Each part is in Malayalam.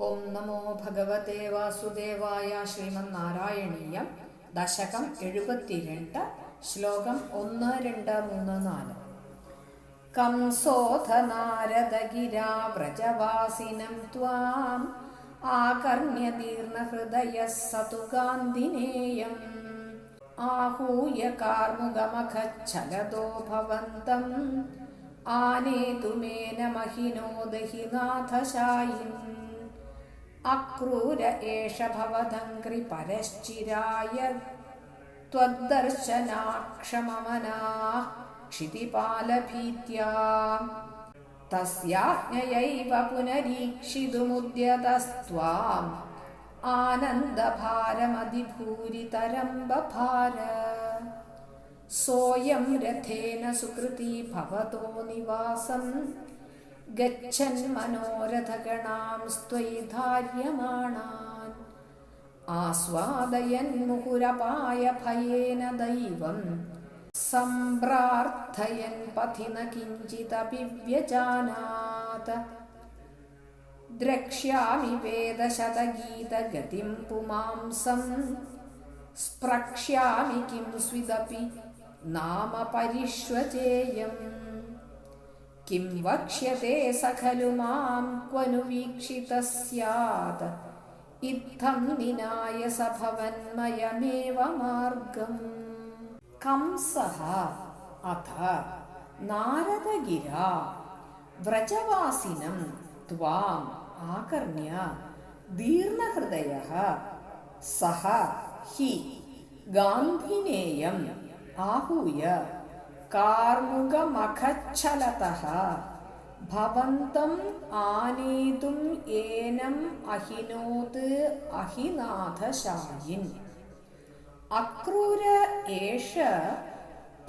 ഓം നമോ ഭഗവതേ വാസുദേവായ. ശ്രീമന്നാരായണീയം ദശകം 72 ശ്ലോകം 1, 2, 3, 4. കംസോധ നാരദഗിരാ വ്രജവാസിനം ത്വാം ആകർണ്യ ദീർണഹൃദയഃ സതു ഗാന്ധിനേയം ആഹൂയ കാർമുകമഖച്ഛലദോ ഭവന്തം ആനേതുമേന മഹിനോ ദഹിനാഥശായിൻ അക്രൂര ഏഷ ഭവദംഘ്രി പരശ്ചിരായ ത്വദ്ദർശനാക്ഷമമനാഃ ക്ഷിതിപാലഭീത്യാ തസ്യാജ്ഞയൈവ പുനരീക്ഷിതുമുദ്യതസ്ത്വാം ആനന്ദഭാരമതിഭൂരിതരം ബഭാര സോയം രഥേന സുകൃതി ഭവതോ നിവാസം ഗച്ഛൻ മനോരഥഗണാം സ്ത്വയി ധാര്യമാണാൻ ആസ്വാദയൻ മുഹുരപായ ഭയേന ദൈവം സംപ്രാർത്ഥയൻ പഥി ന കിഞ്ചിദപി വ്യജാനാത് ദ്രക്ഷ്യാമി വേദശതഗീതഗതിം പുമാംസം സ്പ്രക്ഷ്യാമി കിം സ്വിദപി നാമ പരിഷ്വചേയം കിം വക്ഷ്യത്തെ സഖലു മാം ക്വനു വീക്ഷിതഃ സ്യാത് ഇത്തം നിനായ സഭവന്മയമേവ മാർഗം. കംസഃ അഥ നാരദഗിരാ വ്രജവാസിനം ത്വാം ആകർണ്യ ദീർണഹൃദയഃ സഹ ഹി ഗാന്ധിനേയം ആഹൂയ കാർമുകമഖച്ഛലതഃ ഭവന്തം ആനേതും ഏനം അഹിനോത് അഹിനാഥശായിൻ അക്രൂര ഏഷ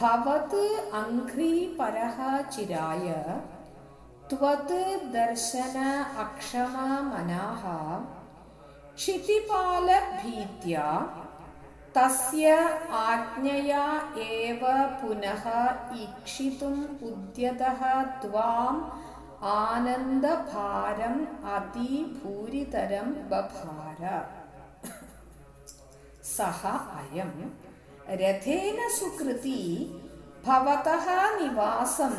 ഭവത് അംഘ്രി പരഃ ചിരായ ത്വത് ദർശന അക്ഷമ മനാഃ ക്ഷിതിപാലഭീത്യാ തസ്യ ആജ്ഞയാ ഏവ പുനഃ ഈക്ഷിതും ഉദ്യതഃ ത്വാം ആനന്ദഭാരം അതിഭൂരിതരം ബഭാര സഹ അയം രഥേന സുകൃതി ഭവതഃ നിവാസം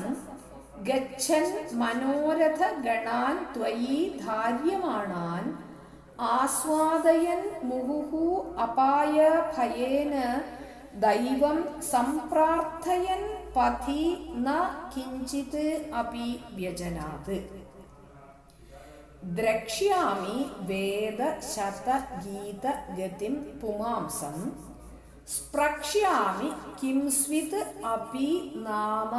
ഗച്ഛൻ മനോരഥഗണാൻ ത്വയി ധാര്യമാണാൻ ആസ്വാദയൻ മുഹുഹു അപായ ഭയേന ദൈവം സംപ്രാർത്ഥയൻ പഥി ന കിഞ്ചിത് അപി വ്യജനാത് ദ്രക്ഷ്യാമി വേദശതഗീതഗതിം പുമാംസം സ്പ്രക്ഷ്യാമി കിം സ്വിത് അപി നാമ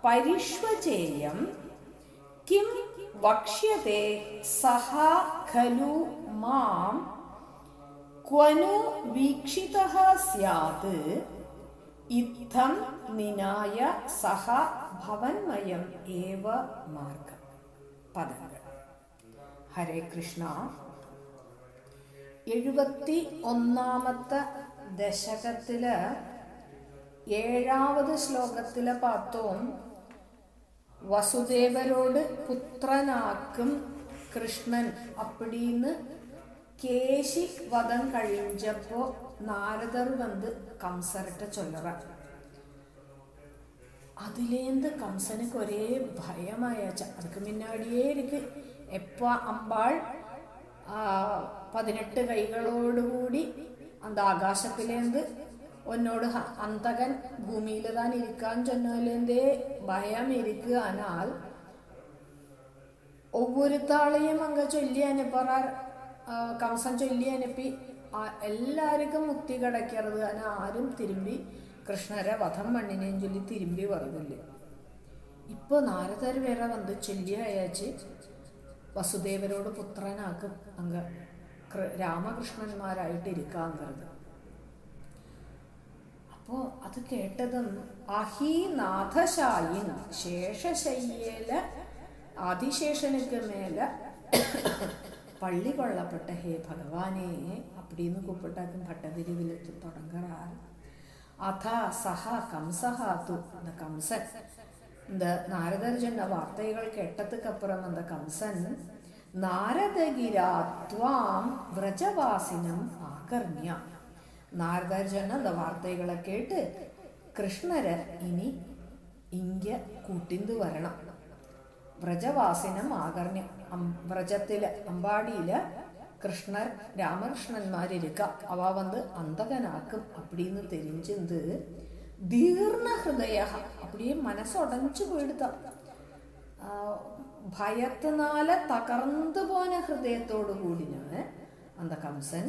പരിഷ്വചേയം കിം വക്ഷ്യത്തെ സഹ ഖലു മാം ക്വനു വീക്ഷിതഃ സ്യാത് ഇത്തം നിനായ സഹ ഭവന്മയം ഏവ മാർഗം. പദങ്ങൾ. ഹരേ കൃഷ്ണ. 71 ദശകത്തില് 7வது ശ്ലോകത്തിലെ പാത്തവും വസുദേവരോട് പുത്രനാക്കും കൃഷ്ണൻ அப்படின்னு കേശി വധം കഴിഞ്ഞപ്പോ നാരദർ வந்து കംസர்கிட்ட சொல்லுறார். அதுலேருந்து கம்சனுக்கு ஒரே பயமாயாச்சு. அதுக்கு முன்னாடியே இருக்கு எப்போ அம்பாள் 18 கைகளோടുകൂടി அந்த ஆகாசத்திலேருந்து உன்னோடு அந்தகன் பூமியில தான் இருக்கான்னு சொன்னாலேருந்தே பயம் இருக்கு. ஆனால் ஒவ்வொருத்தாளையும் அங்க சொல்லி அனுப்புறார். കംസൻ ചൊല്ലി അനുപ്പി എല്ലാവർക്കും മുക്തി കിടക്കരുത്. ஆனால் ആരും തിരുമ്പി കൃഷ്ണരെ വധം മണ്ണിനെയും ചൊല്ലി തിരുമ്പി വരുന്നില്ല. ഇപ്പൊ നാരദർ വേറെ വന്ന് ചൊല്ലി അയച്ച് വസുദേവരോട് പുത്രനാക്കും അങ്ങ് രാമകൃഷ്ണന്മാരായിട്ട് ഇരിക്കാങ്കരുത്. അപ്പോ അത് കേട്ടതും അഹിനാഥശായിൻ ശേഷശയ്യേല ആദിശേഷനുക്ക് മേല പള്ളി കൊള്ളപ്പെട്ട ഹേ ഭഗവാനെ அப்படின்னு கூப்பிட்டாக்கும் பட்டபிரிவில் தொடங்குறார். அத சஹ கம்சஹாத்து அந்த கம்சன் இந்த நாரதர் சொன்ன வார்த்தைகள் கேட்டதுக்கு அப்புறம் அந்த கம்சன் നാരദഗിരാത്വാം വ്രജവാസിനം ആകർണ്യ. നാരദർ ചെന്ന அந்த വാർത്തകളെ കേട്ട് കൃഷ്ണര് ഇനി ഇങ്ക കൂട്ടിന്തു വരണം. വ്രജവാസിനം ആകർണ്യ. വ്രജത്തില് അമ്പാടിയില് கிருஷ்ணர் ராமகிருஷ்ணன்மாரிருக்கா. அவ அந்தகனாக்கும் அப்படின்னு தெரிஞ்சிருந்து தீர்ண ஹிருதய, அப்படியே மனசு உடஞ்சு போயிடுதான். ഭയത്തിനാല തകർന്നു പോന ഹൃദയത്തോടു കൂടിനാണ് அந்த കംസൻ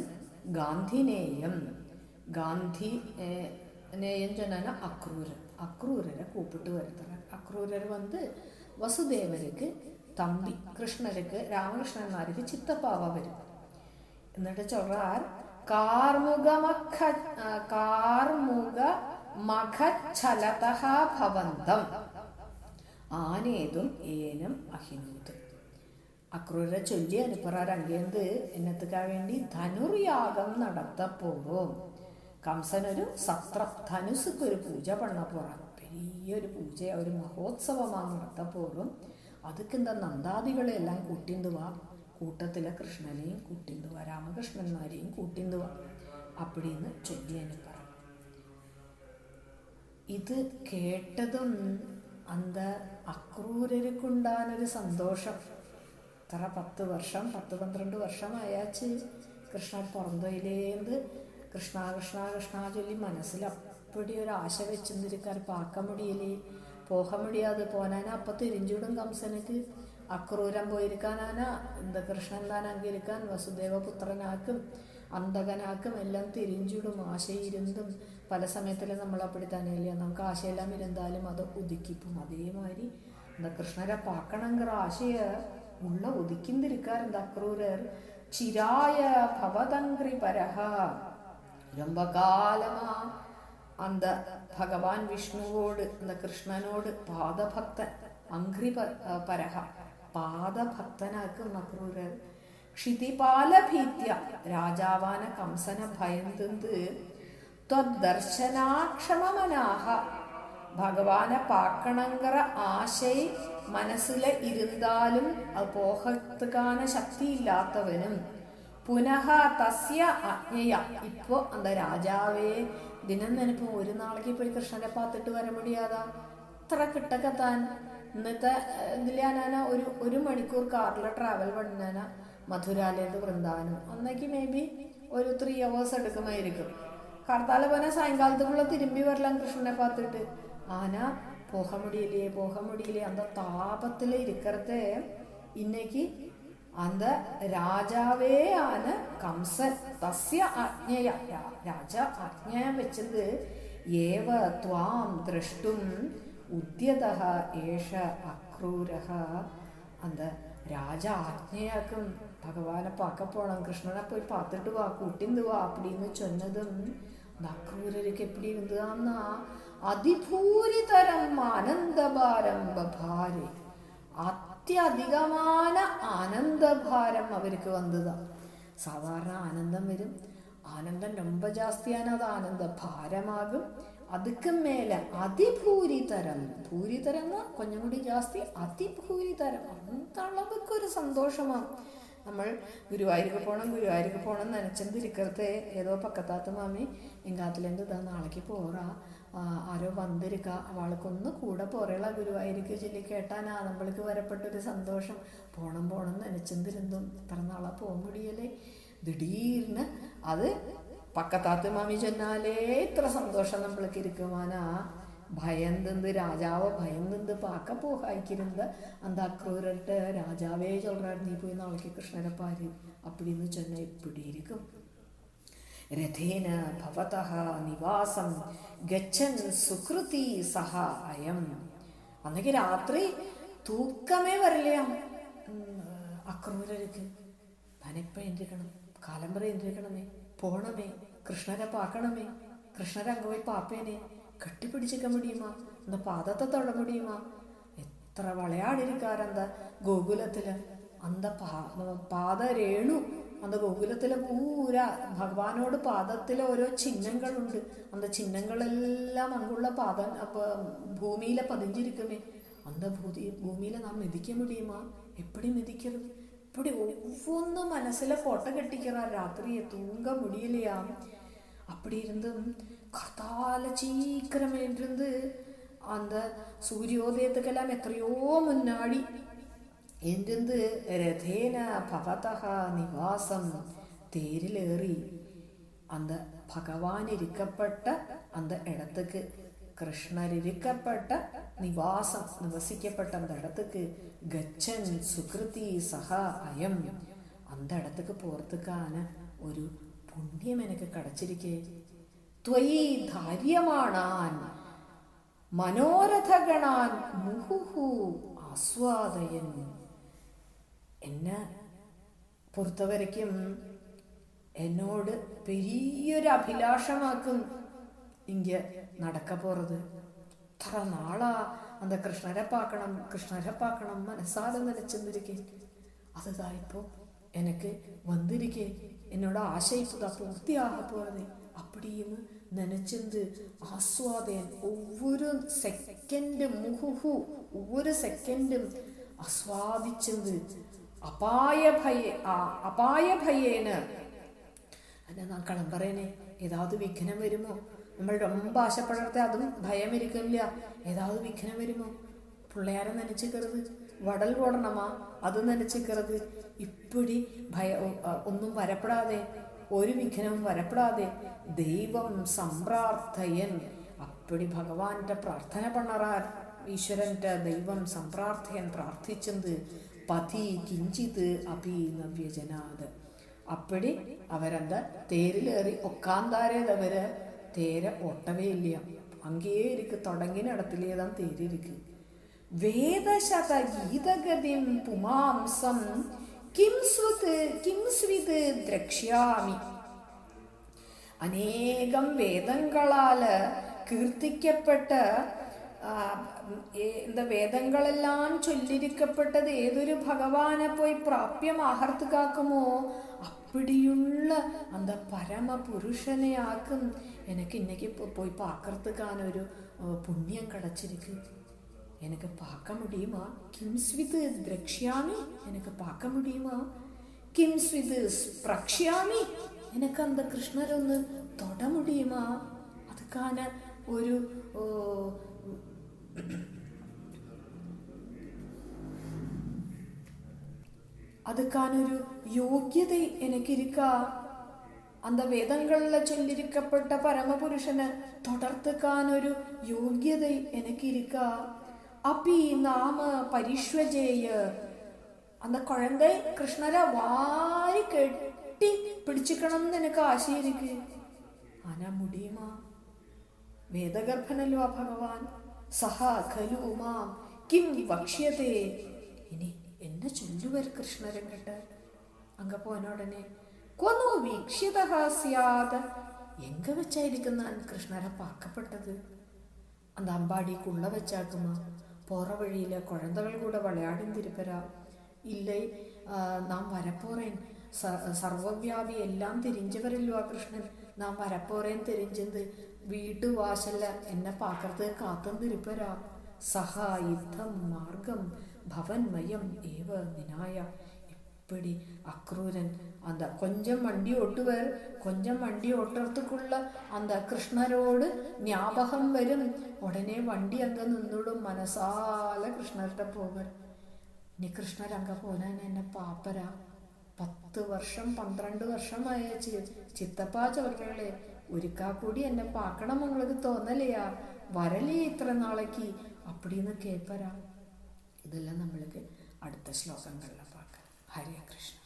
ഗാന്ധിനേയം. ഗാന്ധിനേയം சொன்னா அக்ரூரரை கூப்பிட்டு வருத்துறார். அக்ரூரர் வசுதேவருக்கு தம்பி, கிருஷ்ணருக்கு ராமகிருஷ்ணன்மாருக்கு சித்தப்பாவா வரும். എന്നിട്ട് ചൊല്ലാർ കാർമുക മഖച്ഛലതഃ ഭവന്തം ആനേതും ഏനം അഹിനൂത്. അക്രൂരെ ചൊല്ലി അനുപ്പറാർ അങ്ങേന്ത് എന്നത്തുക്കാ വേണ്ടി ധനുർയാഗം നടത്തപ്പോഴും കംസനൊരു സത്രം ധനുസ്ക്കൊരു പൂജ പണ്ണ പോറാം. പെരിയൊരു പൂജ, ഒരു മഹോത്സവമാണ് നടത്തപ്പോഴും അതുക്ക് എന്താ നന്ദാദികളെല്ലാം കൂട്ടിന്തുവാ, കൂട്ടത്തിലെ കൃഷ്ണനെയും കൂട്ടിന്തുവാ, രാമകൃഷ്ണന്മാരെയും കൂട്ടിന്തുവാ அப்படின்னு ചൊല്ലി അനുപ്പറ. ഇത് കേട്ടതും அந்த അക്രൂരർക്കുണ്ടാനൊരു സന്തോഷം. ഇത്ര 10 വർഷം 10-12 വർഷമായാച്ച് കൃഷ്ണൻ പുറന്തയിലേന്ത് കൃഷ്ണ കൃഷ്ണ കൃഷ്ണ ചൊല്ലി മനസ്സിൽ അപ്പടി ഒരു ആശ വെച്ചിരിക്കാൻ പാക്ക മുടിയലേ പോക മുടിയാതെ പോനാനാ. അപ്പം തിരിഞ്ചുവിടും കംസനക്ക്. അക്രൂരം പോയിരിക്കാനാനാ എന്താ കൃഷ്ണൻ താൻ അങ്കിരിക്കാൻ വസുദേവപുത്രനാക്കും അന്തകനാക്കും എല്ലാം തിരിഞ്ചിടും. ആശയിരുന്നും പല സമയത്തിൽ നമ്മൾ അപ്പടി തന്നെയില്ല, നമുക്ക് ആശയെല്ലാം ഇരുന്നാലും അത് ഉദിക്കിപ്പും. അതേമാതിരി എന്താ കൃഷ്ണരെ പാക്കണമെങ്കിൽ ആശയ ഉള്ള ഉദിക്കുന്നിരിക്കാറുണ്ട് അക്രൂരർ. ചിരായ ഭവതങ്ക്രി പരഹ, ரொம்ப காலமா அந்த ഭഗവാൻ വിഷ്ണുവോട് அந்த കൃഷ്ണനോട് പാദഭക്തൻ, അങ്ക്രി പരഹ പാദഭക്തനാക്കും അക്രൂരർ. ക്ഷിതിപാലഭീത്യ രാജാവാന കംസന ഭയന്ത് ത്വദർശനാക്ഷമമനാഹ. ഭഗവാനെ പാക്കണങ്കറ ആശൈ മനസ്സിൽ ഇരുന്നാലും അത് പോകത്തുകാന ശക്തിയില്ലാത്തവനും പുനഃ തസ്യ ആജ്ഞയ. ഇപ്പോ அந்த രാജാവേ ദിനം നിനപ്പ് ഒരു നാളേക്ക് പോയി കൃഷ്ണനെ പാത്തിട്ട് വര മുടിയാതാ. ഇത്ര കിട്ടക്കത്താൻ ഇന്നത്തെ ഇതിലാനാ ഒരു മണിക്കൂർ കാറിൽ ട്രാവൽ പണിനാനാ മധുരാലേത് വൃന്ദാവനം. അന്നേക്ക് മേ ബി ഒരു 3 hours എടുക്കുമായിരിക്കും. കാർത്താല പോന സായങ്കാലത്തുള്ള തിരുമ്പി വരലാം കൃഷ്ണനെ പാത്തിട്ട്. ആന പോക മുടിയില്ലേ അന്ത താപത്തില് ഇരിക്കറത്തെ ഇന്നേക്ക് அந்த രാജാവേ ആണ് കംസൻ. തസ്യ ആജ്ഞയ രാജ ആജ്ഞ വെച്ചത് ഏവ ത്വാം ദ്രഷ്ടും ഉദ്യതഃ ഏഷ അക്രൂരഃ. அந்த രാജ ആജ്ഞയാക്കും ഭഗവാനെ പാക്ക പോണം, കൃഷ്ണനെ പോയി പാത്തിട്ട് വാ, കൂട്ടിന്ത് വാ அப்படின்னு சொன்னதும் അക്രൂരருக்கு எப்படி இருந்ததுன்னா அதிபூரிதரம் ஆனந்தபாரம் பபாரே. അത്യധികமான ആനന്ദഭാരം അവർക്ക് വന്നതാണ്. സാധാരണ ആനന്ദം വരും, ആനന്ദം ரொம்ப ജാസ്തിയാണ്, അത് ആനന്ദ ഭാരമാകും. അതുക്ക് മേലെ അതിഭൂരിതരം, ഭൂരിതരം കൊഞ്ഞം കൂടി ജാസ്തി, അതിഭൂരിതരം അന്തളവൊക്കെ സന്തോഷമാണ്. നമ്മൾ ഗുരുവായൂർക്ക് പോകണം നനച്ചെന്തിരിക്കറത്തെ ഏതോ പക്കത്താത്ത മാമി എങ്കാത്തിലെന്ത് ഇതാ നാളേക്ക് പോറാ, ആരോ വന്നിരിക്ക, അവൾക്കൊന്ന് കൂടെ പോറേള ഗുരുവായൂർക്ക് ചൊല്ലി കേട്ടാനാ നമ്മൾക്ക് വരപ്പെട്ടൊരു സന്തോഷം. പോണം നനച്ചെന്തിരുന്നും ഇത്ര നാളെ പോകാൻ മുടിയല്ലേ. ദിടീർന്ന് അത് പക്കത്താത്ത മാമി ചൊന്നാലേ ഇത്ര സന്തോഷം നമ്മൾക്ക് ഇരിക്കുവാനാ. ഭയന്ത് രാജാവ് ഭയന്ത് പാക്ക പോകായ്ക്കിരുന്ന அந்த അക്രൂരട്ട് രാജാവേ ചൊല്ലാർ നീ പോയി നാളേക്ക് കൃഷ്ണനെ പാര് அப்படின்னு சொன்ன எப்படி இருக்கும். രഥേന ഭവതഃ നിവാസം ഗച്ഛൻ സുകൃതി സഹ അയം. അന്നേക്ക് രാത്രി തൂക്കമേ വരില്ല അക്രൂരർക്ക്. ഞാനെപ്പോഴും എന്തിരിക്കണം, കാലം വരെ എന്തിരിക്കണമേ, പോണമേ, കൃഷ്ണരെ പാക്കണമേ, കൃഷ്ണരെ അങ്ങ് പോയി പാപ്പേനെ കെട്ടിപ്പിടിച്ചിക്ക മുടിയുമാ, എന്താ പാദത്തെ തൊട മുടിയുമാ. എത്ര വിളയാടിരിക്കാരെന്താ ഗോകുലത്തില് അന്ത പാദരേണു அந்த ഗോകുലത്തിലെ പൂരാ ഭഗവാനോട് പാദത്തിലെ ഓരോ ചിഹ്നങ്ങളുണ്ട്. அந்த ചിഹ്നങ്ങളെല്ലാം അങ്ങുള്ള ഭൂമിയിലെ പതിஞ்சிருக்குமே. அந்த ഭൂമിയിലെ നാം മെതിക്ക മുടിയുമാ, എപ്പടി മെതിക്കരുത്. இப்படி ஒவ்வொன்று மனசில் கொட்டை கட்டிக்கிறார். ராத்திரியை தூங்க முடியலையா. அப்படி இருந்தும் கர்த்தால சீக்கிரம் இருந்து அந்த சூரியோதயத்துக்கெல்லாம் எத்தையோ முன்னாடி எங்கிருந்து രഥേന ഭവതഃ നിവാസം തേരിലേറി அந்த பகவான் இருக்கப்பட்ட அந்த இடத்துக்கு, கிருஷ்ணர் இருக்கப்பட்ட நிவாசம் நிவசிக்கப்பட்ட அந்த இடத்துக்கு கச்சன் சுக்ருதி சகா அயம், அந்த இடத்துக்கு போறதுக்கான ஒரு புண்ணியம் எனக்கு கிடைச்சிருக்கே. ത്വയി ധാര്യമാണാൻ മനോരഥഗണാൻ മുഹുഹു ആസ്വാദയൻ. എന്നെ പൊറുത്തവരയ്ക്കും എന്നോട് പെരിയൊരു അഭിലാഷമാക്കും ഇങ്ങ നടക്ക പോறது. ഇത്ര നാളാ அந்த கிருஷ்ணரை பார்க்கணும் മനസ്സാലെ നിലച്ചിരിക്കേ. அதுதா இப்போ எனக்கு வந்திருக்கே. என்னோட ஆசை இப்போதான் பூர்த்தியாக போறது அப்படின்னு நினைச்சிருந்து ആസ്വാദയൻ. ஒவ்வொரு സെക്കൻഡും മുഹുഹു ஒவ்வொரு സെക്കൻഡും ആസ്വാദിച്ചത്. അപായഭയേന എന്നാ நான் கிளம்புறேனே, ஏதாவது விக்னம் வருமோ, നമ്മൾ ரொம்ப ആശപ്പെടുறது അതും ഭയം ഇരിക്കില്ല. ഏതാവത് വിഘ്നം വരുമോ, പിള്ളേരെ നനച്ചിക്കരുത്, വടൽ ഓടണമാ അത് നനച്ചിക്കരുത്. ഇപ്പടി ഒന്നും വരപ്പെടാതെ, ഒരു വിഘ്നവും വരപ്പെടാതെ ദൈവം സംപ്രാർത്ഥയൻ. അപ്പടി ഭഗവാന്റെ പ്രാർത്ഥന പണറാൻ, ഈശ്വരന്റെ ദൈവം സംപ്രാർത്ഥയൻ പ്രാർത്ഥിച്ചത്. പതി കിഞ്ചിത് അപി നവ്യജനാത്. അപ്പടി അവരന്ത തേരിലേറി ഒക്കാന്താരേതവര് തേര ഒട്ടവേ ഇല്ല. അങ്കേ ഇരിക്ക് തുടങ്ങിന ഇടത്തിലേതാ തേരിരിക്ക്. വേദശത ഗീതഗതിം പുമാംസം കിം സ്വിത് ദ്രക്ഷ്യാമി. അനേകം വേദങ്ങളാല് കീർത്തിക്കപ്പെട്ട இந்த வேதங்களெல்லாம் சொல்லிருக்கப்பட்டது ஏதொரு பகவானை போய் பிராபியமாகறதுக்காக்குமோ அப்படியுள்ள அந்த பரம புருஷனை ஆக்கும் எனக்கு இன்னைக்கு போய் பார்க்கறதுக்கான ஒரு புண்ணியம் கிடைச்சிருக்கு. எனக்கு பார்க்க முடியுமா? கிம்ஸ்விது திரக்ஷ்யாமி, எனக்கு பார்க்க முடியுமா? கிம்ஸ்விது ஸ்ப்ரக்ஷ்യാമി, எனக்கு அந்த கிருஷ்ணரை ഒന്ന് തൊട முடியுமா? அதுக்கான ഒരു அதுக்கானொரு யோகியதை எனக்கு இருக்கா? அந்த வேதங்கள்ல சொல்லிருக்கப்பட்ட பரமபுருஷனை தொடர்த்துக்கானொரு யோகியதை எனக்கு இருக்கா? அப்பி நாம பரிஷ்வஜேய, அந்த குழந்தை கிருஷ்ணரை வாரி கெட்டி பிடிச்சுக்கணும்னு எனக்கு ஆசை இருக்கு. ஆனா முடியுமா? വേദഗർഭനല്ലോ ഭഗവാൻ. സഹ ഖലു മാം കിം വക്ഷ്യതേ. ഇനി എന്നെ ചൊല്ലുവർ കൃഷ്ണരൻ കേട്ട്. അങ്ക പോനോടനെ കൊന്നു വീക്ഷിതഃ സ്യാത്. എങ്ക വെച്ചായിരിക്കും ഞാൻ കൃഷ്ണരെ പാക്കപ്പെട്ടത്? அந்த அம்பாடிக்குள்ள வச்சாக்குமா? போற வழியில குழந்தைகள் கூட விளையாடும் திருப்பரா? இல்லை, நான் வரப்போறேன். സർവവ്യാപി എല്ലാം തിരിഞ്ചവരല്ലോ ആ കൃഷ്ണൻ. നാം വരപ്പോറേന്ന് തിരിഞ്ചത് വീട്ടു വാശല്ല എന്നെ പാക്കത്ത് കാത്തും തിരുപ്പരാ. സഹ യുദ്ധം മാർഗം ഭവന്മയം ഏവ വിനായ. இப்படி அக்ரூரன் அந்த கொஞ்சம் வண்டி ஓட்டுவர், கொஞ்சம் வண்டி ஓட்டுறதுக்குள்ள அந்த கிருஷ்ணரோடு ஞாபகம் வரும். உடனே வண்டி அங்க നിന്നിടും. മനസാല കൃഷ്ണരുടെ പോവർ. ഇനി കൃഷ്ണർ അങ്ക പോനാൻ എന്നെ പാപ്പരാ. 10 വർഷം 12 വർഷമായ ചിത്തപ്പാ ചോർകളെ ഒരിക്കാ കൂടി എന്നെ പാക്കണം உங்களுக்கு തോന്നலையா? വരലേ ഇത്ര നാളേക്ക് அப்படின்னு കേൾപ്പരാ. ഇതെല്ലാം നമ്മൾക്ക് അടുത്ത ശ്ലോകങ്ങളിൽ പാക്കാം. ഹരേ കൃഷ്ണ.